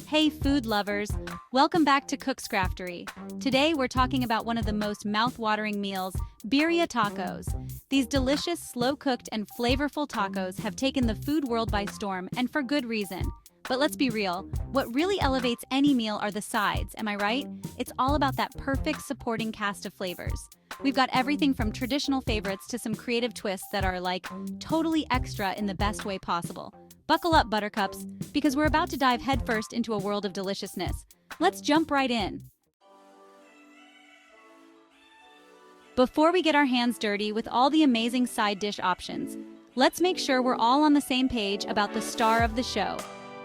Hey food lovers, welcome back to Cook's Craftery. Today we're talking about one of the most mouth-watering meals, birria tacos. These delicious, slow-cooked and flavorful tacos have taken the food world by storm, and for good reason. But let's be real, what really elevates any meal are the sides, am I right? It's all about that perfect supporting cast of flavors. We've got everything from traditional favorites to some creative twists that are like totally extra in the best way possible. Buckle up, buttercups, because we're about to dive headfirst into a world of deliciousness. Let's jump right in. Before we get our hands dirty with all the amazing side dish options, let's make sure we're all on the same page about the star of the show,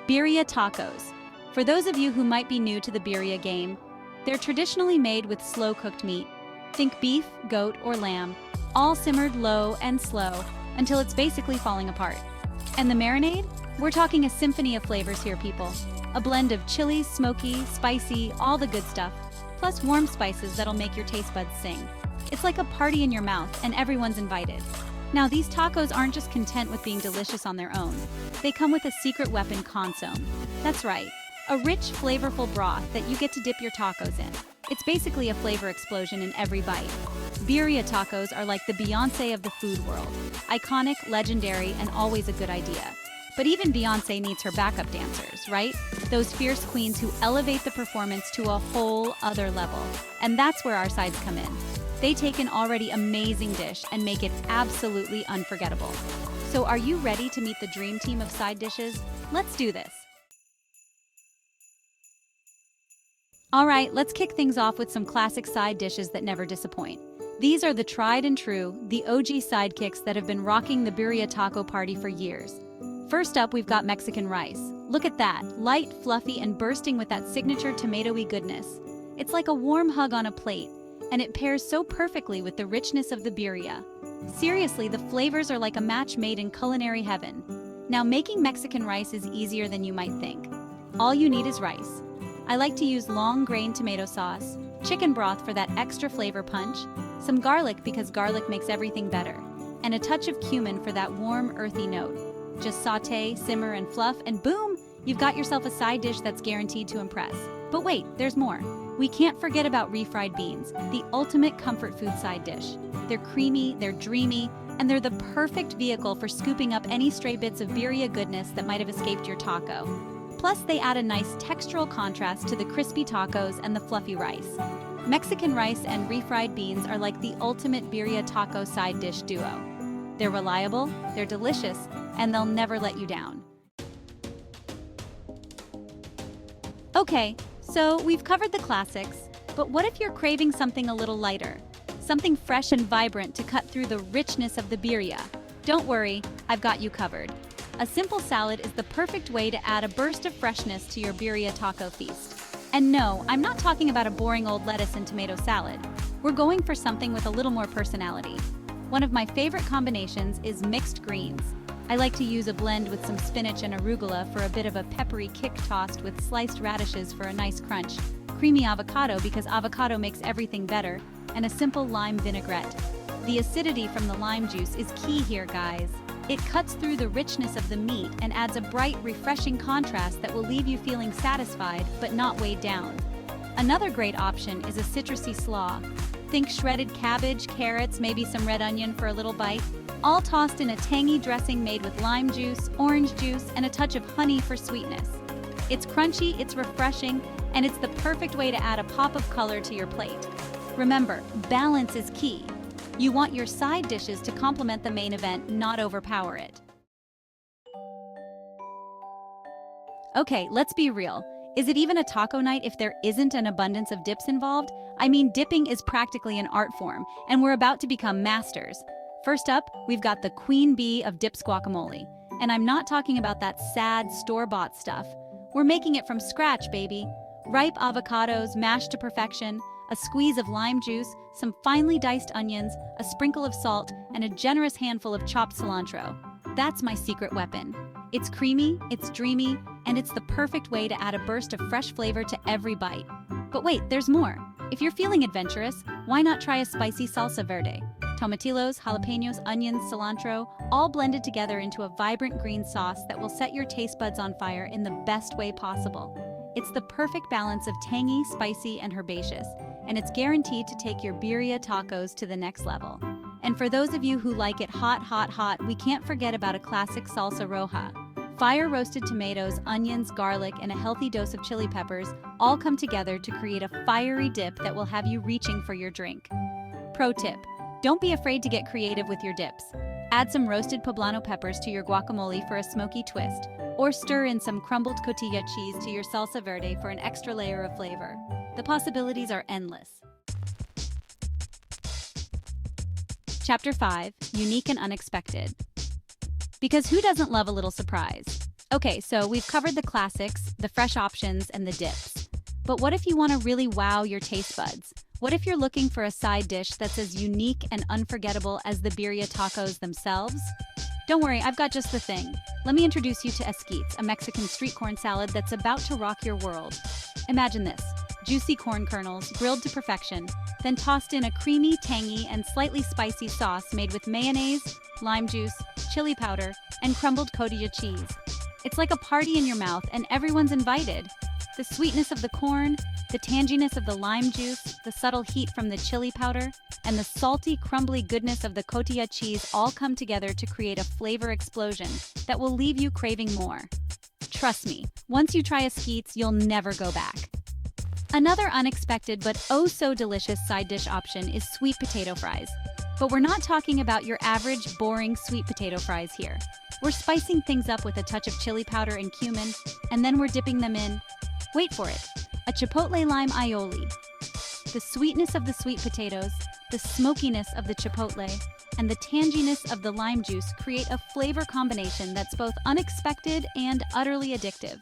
birria tacos. For those of you who might be new to the birria game, they're traditionally made with slow-cooked meat. Think beef, goat, or lamb, all simmered low and slow until it's basically falling apart. And the marinade? We're talking a symphony of flavors here, people. A blend of chili, smoky, spicy, all the good stuff, plus warm spices that'll make your taste buds sing. It's like a party in your mouth, and everyone's invited. Now, these tacos aren't just content with being delicious on their own. They come with a secret weapon, consomme. That's right, a rich, flavorful broth that you get to dip your tacos in. It's basically a flavor explosion in every bite. Birria tacos are like the Beyoncé of the food world. Iconic, legendary, and always a good idea. But even Beyoncé needs her backup dancers, right? Those fierce queens who elevate the performance to a whole other level. And that's where our sides come in. They take an already amazing dish and make it absolutely unforgettable. So are you ready to meet the dream team of side dishes? Let's do this. All right, let's kick things off with some classic side dishes that never disappoint. These are the tried and true, the OG sidekicks that have been rocking the birria taco party for years. First up, we've got Mexican rice. Look at that, light, fluffy, and bursting with that signature tomatoey goodness. It's like a warm hug on a plate, and it pairs so perfectly with the richness of the birria. Seriously, the flavors are like a match made in culinary heaven. Now, making Mexican rice is easier than you might think. All you need is rice. I like to use long-grain tomato sauce, chicken broth for that extra flavor punch, some garlic because garlic makes everything better, and a touch of cumin for that warm, earthy note. Just sauté, simmer, and fluff, and boom! You've got yourself a side dish that's guaranteed to impress. But wait, there's more. We can't forget about refried beans, the ultimate comfort food side dish. They're creamy, they're dreamy, and they're the perfect vehicle for scooping up any stray bits of birria goodness that might have escaped your taco. Plus, they add a nice textural contrast to the crispy tacos and the fluffy rice. Mexican rice and refried beans are like the ultimate birria taco side dish duo. They're reliable, they're delicious, and they'll never let you down. Okay, so we've covered the classics, but what if you're craving something a little lighter? Something fresh and vibrant to cut through the richness of the birria? Don't worry, I've got you covered. A simple salad is the perfect way to add a burst of freshness to your birria taco feast. And no, I'm not talking about a boring old lettuce and tomato salad. We're going for something with a little more personality. One of my favorite combinations is mixed greens. I like to use a blend with some spinach and arugula for a bit of a peppery kick tossed with sliced radishes for a nice crunch, creamy avocado because avocado makes everything better, and a simple lime vinaigrette. The acidity from the lime juice is key here, guys. It cuts through the richness of the meat and adds a bright, refreshing contrast that will leave you feeling satisfied but not weighed down. Another great option is a citrusy slaw. Think shredded cabbage, carrots, maybe some red onion for a little bite, all tossed in a tangy dressing made with lime juice, orange juice, and a touch of honey for sweetness. It's crunchy, it's refreshing, and it's the perfect way to add a pop of color to your plate. Remember, balance is key. You want your side dishes to complement the main event, not overpower it. Okay, let's be real. Is it even a taco night if there isn't an abundance of dips involved? I mean, dipping is practically an art form, and we're about to become masters. First up, we've got the queen bee of dips guacamole. And I'm not talking about that sad store-bought stuff. We're making it from scratch, baby. Ripe avocados, mashed to perfection, a squeeze of lime juice, some finely diced onions, a sprinkle of salt, and a generous handful of chopped cilantro. That's my secret weapon. It's creamy, it's dreamy, and it's the perfect way to add a burst of fresh flavor to every bite. But wait, there's more. If you're feeling adventurous, why not try a spicy salsa verde? Tomatillos, jalapenos, onions, cilantro, all blended together into a vibrant green sauce that will set your taste buds on fire in the best way possible. It's the perfect balance of tangy, spicy, and herbaceous, and it's guaranteed to take your birria tacos to the next level. And for those of you who like it hot, hot, hot, we can't forget about a classic salsa roja. Fire-roasted tomatoes, onions, garlic, and a healthy dose of chili peppers all come together to create a fiery dip that will have you reaching for your drink. Pro tip: don't be afraid to get creative with your dips. Add some roasted poblano peppers to your guacamole for a smoky twist, or stir in some crumbled cotija cheese to your salsa verde for an extra layer of flavor. The possibilities are endless. Chapter 5: Unique and Unexpected. Because who doesn't love a little surprise? Okay, so we've covered the classics, the fresh options, and the dips. But what if you want to really wow your taste buds? What if you're looking for a side dish that's as unique and unforgettable as the birria tacos themselves? Don't worry, I've got just the thing. Let me introduce you to esquites, a Mexican street corn salad that's about to rock your world. Imagine this: juicy corn kernels, grilled to perfection, then tossed in a creamy, tangy, and slightly spicy sauce made with mayonnaise, lime juice, chili powder, and crumbled cotija cheese. It's like a party in your mouth, and everyone's invited. The sweetness of the corn, the tanginess of the lime juice, the subtle heat from the chili powder, and the salty, crumbly goodness of the cotija cheese all come together to create a flavor explosion that will leave you craving more. Trust me, once you try esquites, you'll never go back. Another unexpected but oh so delicious side dish option is sweet potato fries. But we're not talking about your average, boring sweet potato fries here. We're spicing things up with a touch of chili powder and cumin, and then we're dipping them in, wait for it, a chipotle lime aioli. The sweetness of the sweet potatoes, the smokiness of the chipotle, and the tanginess of the lime juice create a flavor combination that's both unexpected and utterly addictive.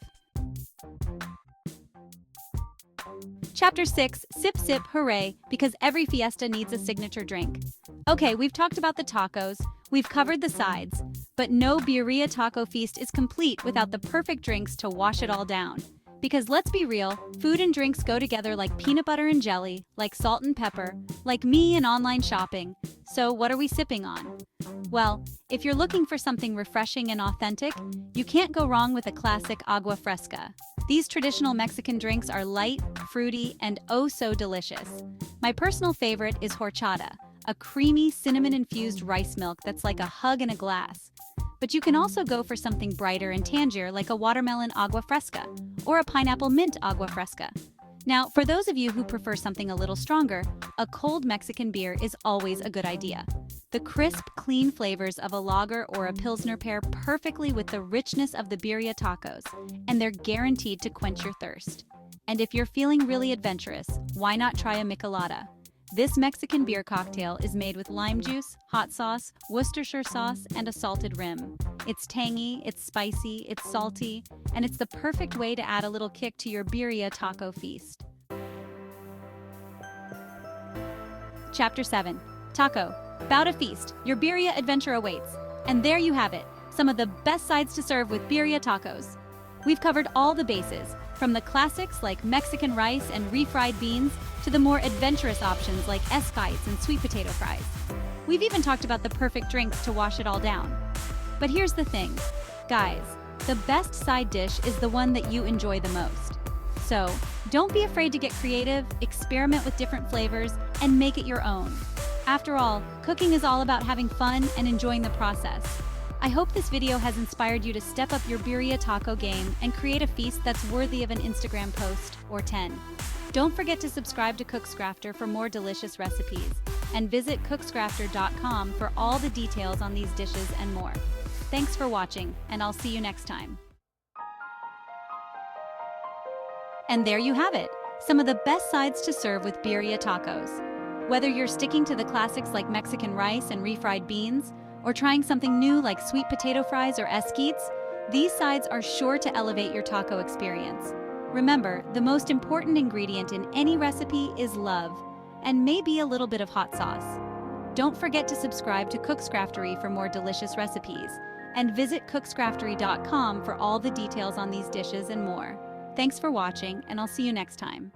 Chapter 6: Sip Sip Hooray, because every fiesta needs a signature drink. Okay, we've talked about the tacos, we've covered the sides, but no birria taco feast is complete without the perfect drinks to wash it all down. Because let's be real, food and drinks go together like peanut butter and jelly, like salt and pepper, like me and online shopping. So what are we sipping on? Well, if you're looking for something refreshing and authentic, you can't go wrong with a classic agua fresca. These traditional Mexican drinks are light, fruity, and oh so delicious. My personal favorite is horchata, a creamy, cinnamon-infused rice milk that's like a hug in a glass. But you can also go for something brighter and tangier like a watermelon agua fresca or a pineapple mint agua fresca. Now, for those of you who prefer something a little stronger, a cold Mexican beer is always a good idea. The crisp, clean flavors of a lager or a pilsner pair perfectly with the richness of the birria tacos, and they're guaranteed to quench your thirst. And if you're feeling really adventurous, why not try a michelada? This Mexican beer cocktail is made with lime juice, hot sauce, Worcestershire sauce, and a salted rim. It's tangy, it's spicy, it's salty, and it's the perfect way to add a little kick to your birria taco feast. Chapter 7: Taco. Bout a feast, your birria adventure awaits. And there you have it, some of the best sides to serve with birria tacos. We've covered all the bases, from the classics like Mexican rice and refried beans to the more adventurous options like esquites and sweet potato fries. We've even talked about the perfect drinks to wash it all down. But here's the thing, guys, the best side dish is the one that you enjoy the most. So, don't be afraid to get creative, experiment with different flavors, and make it your own. After all, cooking is all about having fun and enjoying the process. I hope this video has inspired you to step up your birria taco game and create a feast that's worthy of an Instagram post or 10. Don't forget to subscribe to Cookscrafter for more delicious recipes, and visit cookscrafter.com for all the details on these dishes and more. Thanks for watching, and I'll see you next time. And there you have it, some of the best sides to serve with birria tacos. Whether you're sticking to the classics like Mexican rice and refried beans, or trying something new like sweet potato fries or esquites, these sides are sure to elevate your taco experience. Remember, the most important ingredient in any recipe is love, and maybe a little bit of hot sauce. Don't forget to subscribe to Cookscraftery for more delicious recipes, and visit cookscraftery.com for all the details on these dishes and more. Thanks for watching, and I'll see you next time.